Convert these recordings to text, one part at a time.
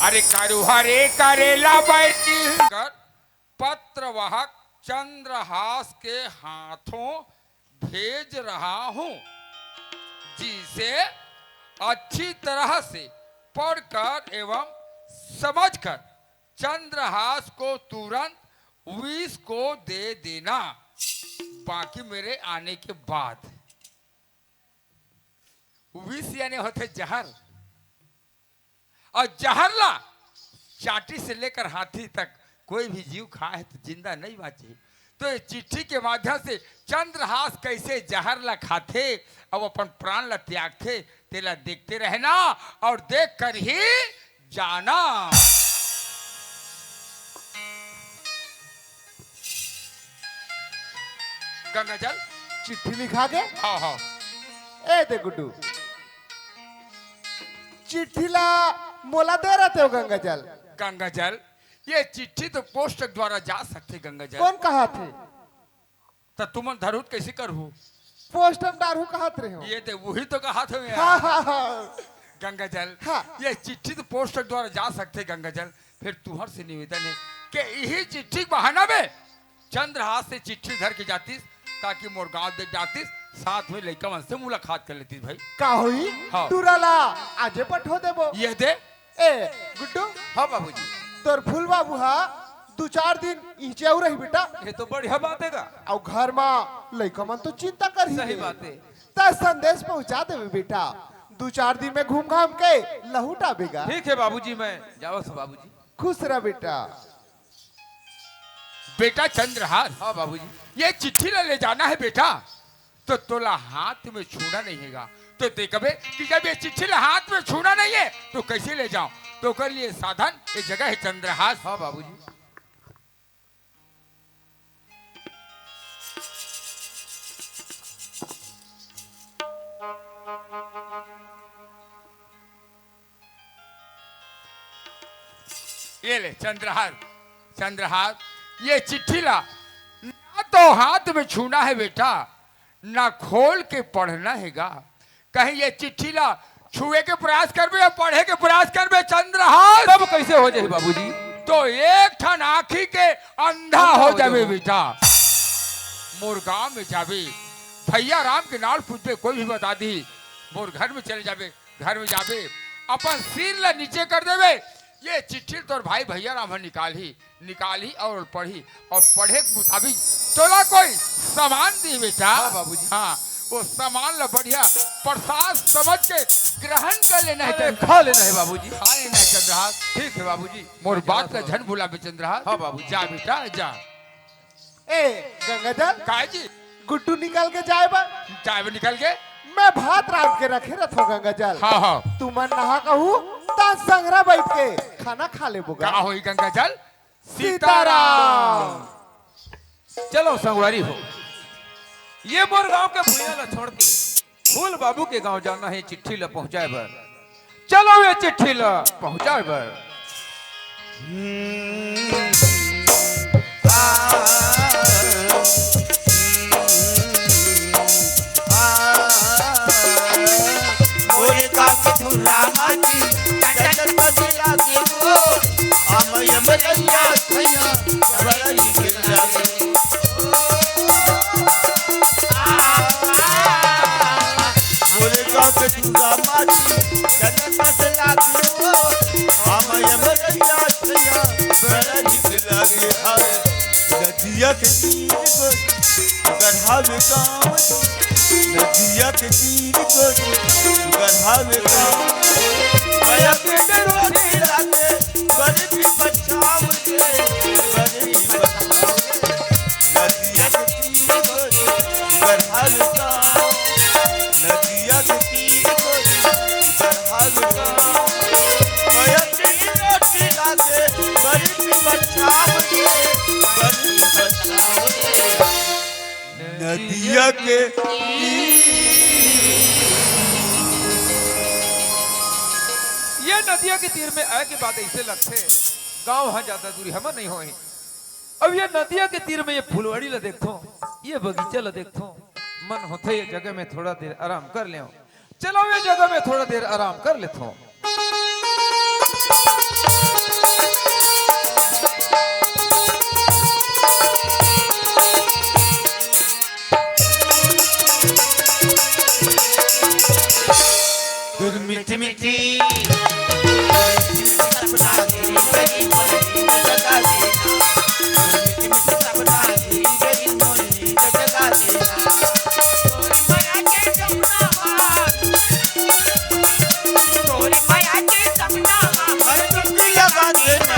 अरे करु हरे करेला बैठी कर पत्रवाहक चंद्रहास के हाथों भेज रहा हूं, जिसे अच्छी तरह से पढ़कर एवं समझकर चंद्रहास को तुरंत विष को दे देना, बाकी मेरे आने के बाद। विष यानी होते जहर, और जहरला चाटी से लेकर हाथी तक कोई भी जीव खाए तो जिंदा नहीं बाचे। तो ये चिट्ठी के माध्यम से चंद्रहास कैसे जहरला खाते और अपन प्राण ला त्यागते, तेला देखते रहना और देख कर ही जाना। गंगा जल चिट्ठी लिखा के हाँ हाँ ए दे गुड्डू, चिट्ठी ला मोला दे रहे हो गंगा जल। गंगा जल ये चिट्ठी तो पोस्ट द्वारा जा सकते गंगा जल। कौन कहा थे? तो तुम धरुत कैसे करू? पोस्ट में डारू कहा थे हो? ये तो वही तो कहा था मैं। हाँ हाँ हाँ गंगा जल हाँ। ये चिट्ठी तो पोस्ट द्वारा जा सकते गंगा जल। फिर तुहर से निवेदन है कि यही चिट्ठी बहाना में चंद्रहास से चिट्ठी धर के जाती, ताकि मोर गांव देख जाती, साथ में लड़का मन से मुलाकात कर लेती। भाई का हुई? हाँ। टुराला आजे पठो देबो। ये दे ए गुड्डू, हाँ बाबूजी। तोर फूल बाबू हा 2-4 दिन इचे और रही बेटा। ये तो बढ़िया बात है का। और घर में लड़का मन तो चिंता कर ही सही बात है। ता संदेश पहुंचा देवे बेटा, 2-4 दिन में घूम घाम के लहुटा बेगा। ठीक है बाबूजी, मैं जाओ से बाबूजी। खुश रह बेटा। बेटा चंद्रहास, हाँ बाबूजी। ये चिट्ठी ले जाना है बेटा, तो तोला हाथ में छूना नहीं हैगा। तो देखबे कि जब ये चिट्ठी हाथ में छूना नहीं है तो कैसे ले जाऊं? तो कर लिए साधन ये जगह है चंद्रहास। हाँ बाबूजी। ये ले चंद्रहास, चंद्रहास ये चिट्ठी ला ना तो हाथ में छूना है बेटा, ना खोल के पढ़ना हैगा। कहीं ये चिट्ठी ला छुए के प्रयास करबे या पढ़े के प्रयास करबे चंद्रहास, तब कैसे हो जाए बाबूजी? तो एक ठन आँखी के अंधा हो जावे बेटा। मोर गांव में जावे, भैया राम के नाल पूछबे, कोई भी बता दी। मोर घर में चले जावे, घर में जावे अपन सिर ला नीचे कर देवे। ये चिट्ठी तोर भाई भैया राम निकाली और पढ़ी, और पढ़े के मुताबिक तोला कोई सामान दी बेटा। हाँ बाबूजी। हाँ वो सामान ला बढ़िया प्रसाद समझ के ग्रहण कर लेना है, खा लेना है बाबूजी। खा लेना है चंद्रहास। ठीक है बाबूजी। मोर बात का झन भूला बे चंद्रहास। हाँ बाबू। जा बेटा जा। ए गंगाधर, काय जी गुड्डू निकल के जाए बा। चाय निकल के मैं भात रात के रखे रथो गंगाजल। हाँ हाँ तू मन नहा कहू ता संगरा बैठ के खाना खा ले बोगा। का होई गंगा जल? सीताराम। चलो संगवारी हो, ये मोर गांव के भूया ला छोड़ के फूल बाबू के गांव जाना है चिट्ठी ला पहुंचाए बर। चलो ये चिट्ठी ला पहुंचाए बर। नदिया के तीर को गढ़ा में गाँव, नदिया के तीर को गढ़ा में गाँव, गया के डरोने लाते गरीबी बचाव के, गरीबी बचाव के। नदिया के तीर को गढ़ा में गाँव, नदिया के तीर को गढ़ा में गाँव, गया के डरोने लाते गरीबी बचाव के, गरीबी बचाव के। नदिया के ये नदिया के तीर में आए के बाद ऐसे लगते गांव वहां ज्यादा दूरी हम नहीं होई। अब ये नदिया के तीर में ये फुलवाड़ी ला देखो, ये बगीचा ला देखो, मन होते ये जगह में थोड़ा देर आराम कर ले। चलो ये जगह में थोड़ा देर आराम कर लेते हो। दूध मीठी मीठी सपना तेरी गली मोरी जगा देना मीठी मीठी सपना तेरी गली मोरी जगा देना तोरी माया के सपना तोरी माया के सपना हर डुबकी लगा देना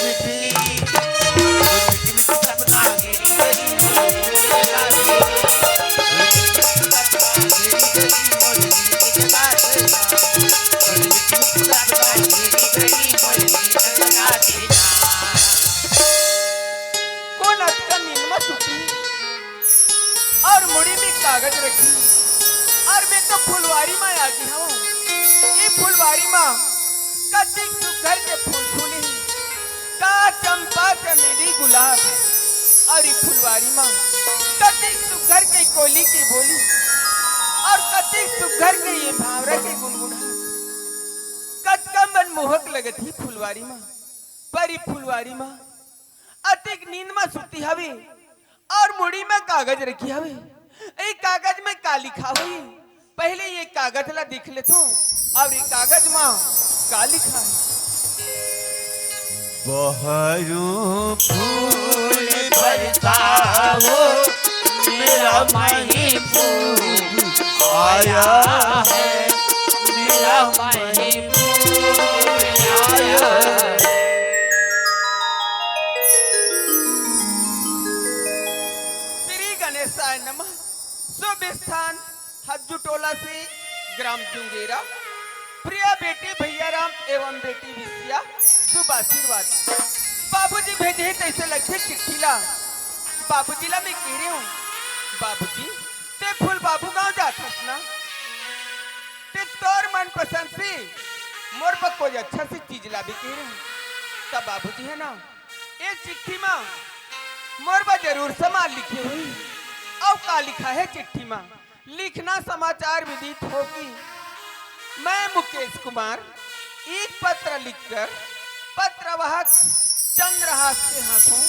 मीठी मीठी सपना तेरी गली मोरी जगा देना मीठी मीठी सपना तेरी गली मोरी जगा देना और मुड़ी में कागज रखी और मैं तो फुलवारी माँ आ गई हूँ। ये फुलवारी माँ कति घर के फूल फूली का चंपा चमेली गुलाब और ये फुलवारी माँ कति घर के कोयली की बोली और कति घर के ये भावरा के गुनगुना कत का मन मोहक लगती फुलवारी माँ पर ये फुलवारी माँ अतिक नींद में सुती हवे और मुड़ी में कागज रखी हवे। ये कागज में का लिखा हुई पहले ये कागज ला देख ले तो और ये कागज में का लिखा है। बहरू फूल बरसाओ मेरा माही फूल आया है मेरा माही फूल आया है। गणेशाय नमः। शुभ स्थान हज्जुटोला से ग्राम जुंगेरा। प्रिय बेटे भैया राम एवं बेटी विद्या शुभ आशीर्वाद। बाबूजी भेजे तैसे लखे चिट्ठी ला बाबूजी ला मैं कह रही हूँ बाबूजी ते फूल बाबू गांव जाथस ना ते तोर मन पसंद से मोर पर कोई अच्छा सी चीज ला भी कह रही हूँ तब बाबूजी है ना एक चिट्ठी माँ मोर पर जरूर सामान लिखी हुई और का लिखा है चिट्ठी में लिखना समाचार विदित होगी। मैं मुकेश कुमार एक पत्र लिखकर पत्रवाहक चंद्रहास के हाथों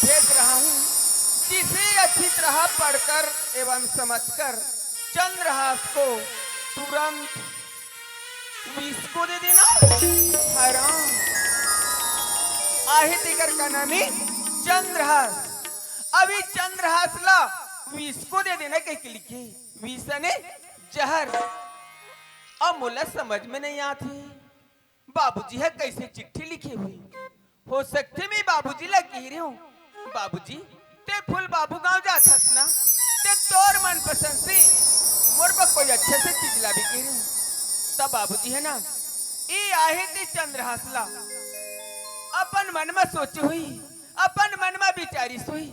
भेज रहा हूँ जिसे अच्छी तरह पढ़कर एवं समझकर चंद्रहास को तुरंत 20 को दे देना। हैरान आहे दिगर का नाम है चंद्रहास। अभी चंद्रहास ला 20 को दे देना कह लिखे 20 ने जहर। अब मुला समझ में नहीं आती बाबूजी है कैसे चिट्ठी लिखी हुई हो सकते मैं बाबूजी ला कह रही हूँ बाबूजी ते फूल बाबू गांव जाथस ना ते तोर मन पसंद से मोर पर कोई अच्छे से चीज ला भी कह रही हूँ तब बाबूजी है ना ये आहे ते चंद्रहास ला अपन मन में सोची हुई अपन मन में विचारी सोई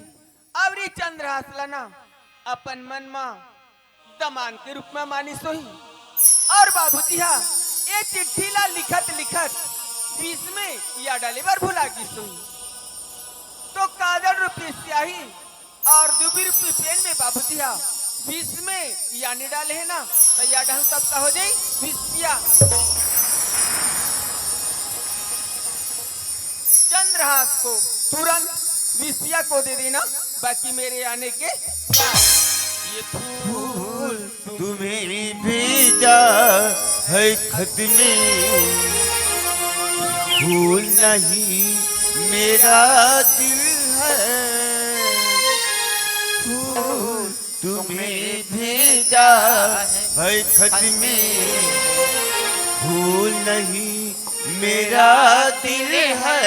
और ये चंद्रहास ला ना अपन मन में दमान के रूप में मानी सोई और बाबूजी हाँ ये चिट्ठी ला लिखत लिखत 20 में या डाले बार भुला की सोई तो काजल रुपये स्याही और 2 रुपये पेन में बाबूजी हाँ 20 में या नहीं डाले है ना तो या डाल तब का हो जाए 20 चंद्रहास को तुरंत 20 को दे देना बाकी मेरे आने के ये फूल तुम्हें भेजा है खत में फूल नहीं मेरा दिल है, फूल तुम्हें भेजा है खत में, फूल नहीं मेरा दिल है,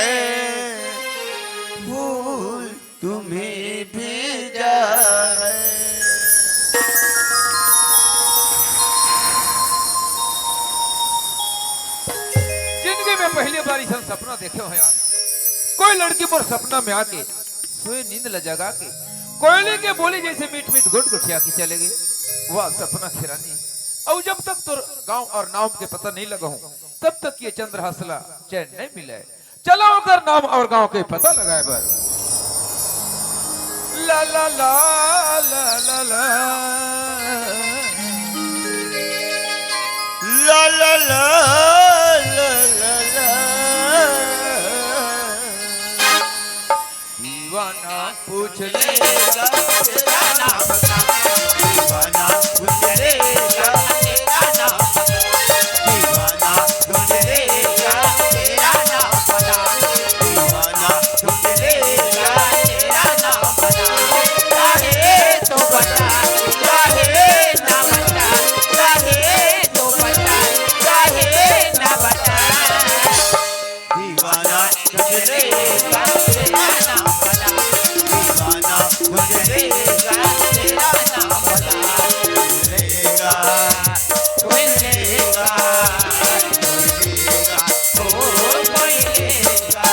फूल तुम्हें भेजा है। जिंदगी में पहली बार ऐसा सपना देखे हो यार, कोई लड़की पर सपना में आके सोए नींद ल जगा के कोयले के बोली जैसे मीठ मीठ गुट गुठिया के चले गए। वह सपना खिरानी और जब तक तो गांव और नाम के पता नहीं लगा हूं तब तक ये चंद्र हंसला चैन नहीं मिले। चलो होकर नाम और गांव के पता लगाए बर। ला ला ला ला ला ला ला ला ला ला ला ला, दीवाना पूछ लेगा तेरा नाम बता, दीवाना पूछ लेगा तेरा नाम बता, दीवाना ढूंढ लेगा तेरा नाम बता, दीवाना ढूंढ लेगा तेरा नाम बता, चाहे तो बता चाहे ना बता, चाहे तो बता चाहे ना बता, दीवाना ढूंढ लेगा तेरा नाम बता, दीवाना ढूंढ लेगा तेरा नाम बता, ढूंढ लेगा ढूंढ लेगा ढूंढ लेगा ओ कोई लेगा।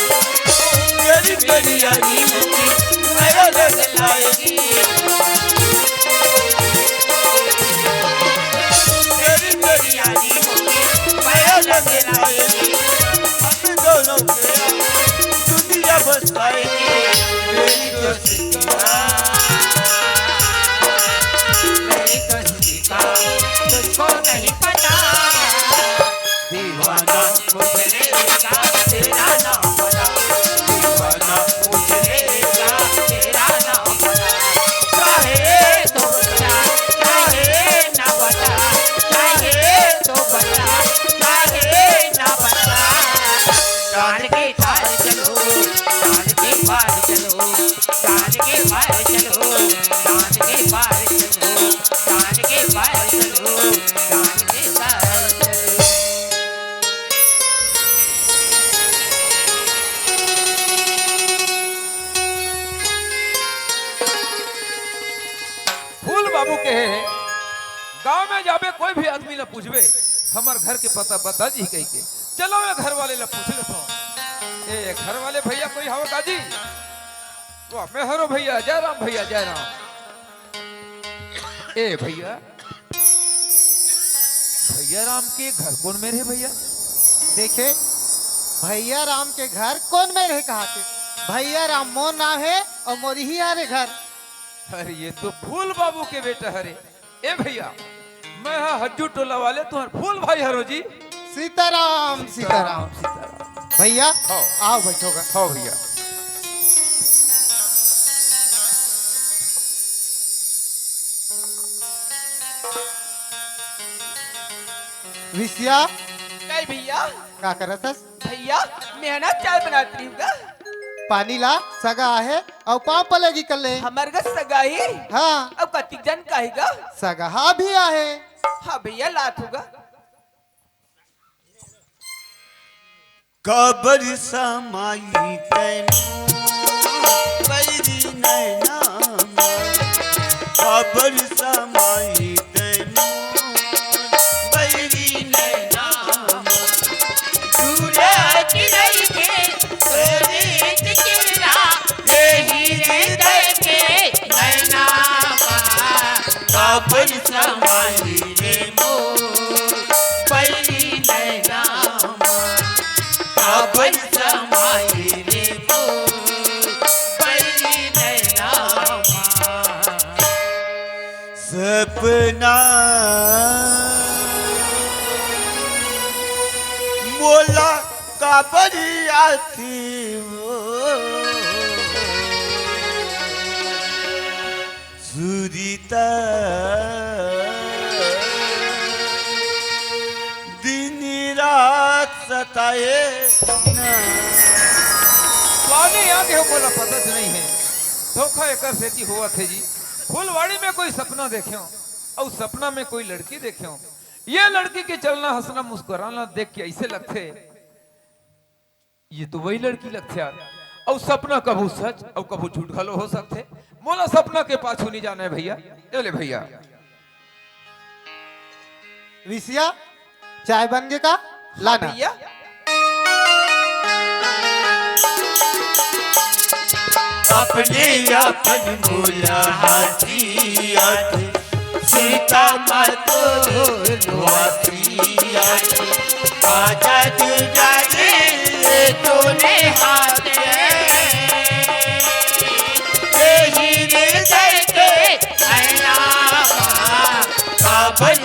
तेरी तेरी यारी मुझे मेरा लग लाएगी, तेरी तेरी यारी मुझे मेरा लग लाएगी, हम दोनों के दुनिया बस पाएगी, मेरी दोस्तियाँ मेरी दोस्तियाँ तुझको नहीं पता, दीवाना पूछ लेगा तेरा नाम बता, दीवाना पूछ लेगा तेरा नाम बता, चाहे तो बता चाहे ना बता, चाहे तो बता चाहे ना बता, चांद के पार चलो चांद के पार चलो, चांद के पार चलो चांद के पार चलो, चांद के पार चलो चांद के पार चलो। फूल बाबू के है गांव में जाबे कोई भी आदमी ला पूछबे हमार घर के पता बता जी कही के। चलो मैं घर वाले ला पूछ लेता हूँ। ए घर वाले भैया कोई हवा काजी? वाह मैं हरो भैया जय राम भैया जय राम। ए भैया भैया राम के घर कौन में रहे भैया? देखे भैया राम के घर कौन में रहे कहा के? भैया राम मोर नाम है और मोरी ही आरे घर। अरे ये तो फूल बाबू के बेटा हरे। ए भैया मैं हाँ हज्जू टोला वाले तुम्हारे फूल भाई हरो जी। सीताराम सीताराम। सीताराम। भैया हाँ। आओ बैठोगा। हाँ भैया। विषया नहीं भैया का करत हस? भैया मैं ना चाय बनाती हूँ पानी ला सगा है और पाँव पलेगी कर ले। हमारे घर सगाई हाँ अब कतिक जन कहेगा। सगा भी आहे। हाँ भैया लात होगा। कबर समाई तैनू बैरी नैना, कबर समाई तैनू बैरी नैना, दूरे चिरई के तेरे चिरना यही हृदय के नैना, कबर समाई रे मोर बैरी नैना। काबल समाई रे बड़ी नैना सपना मोला काबरी आती वो सुरीता दिन रात सताए ना पानी आगे हो बोला पता नहीं है धोखा एक सेती हुआ थे जी फुलवाड़ी में कोई सपना देखे और सपना में कोई लड़की देखे ये लड़की के चलना हंसना मुस्कुराना देख के ऐसे लगते ये तो वही लड़की लगते यार और सपना कबू सच और कबू झूठ घलो हो सकते मोला सपना के पाछू नहीं जाना है भैया चले भैया विषया चाय बन गए का लाना भैया अपने अपन मोला हाथियत सीता मातो हाथियत आजा तू जाने तूने हाथे यही हृदय के ऐना काबल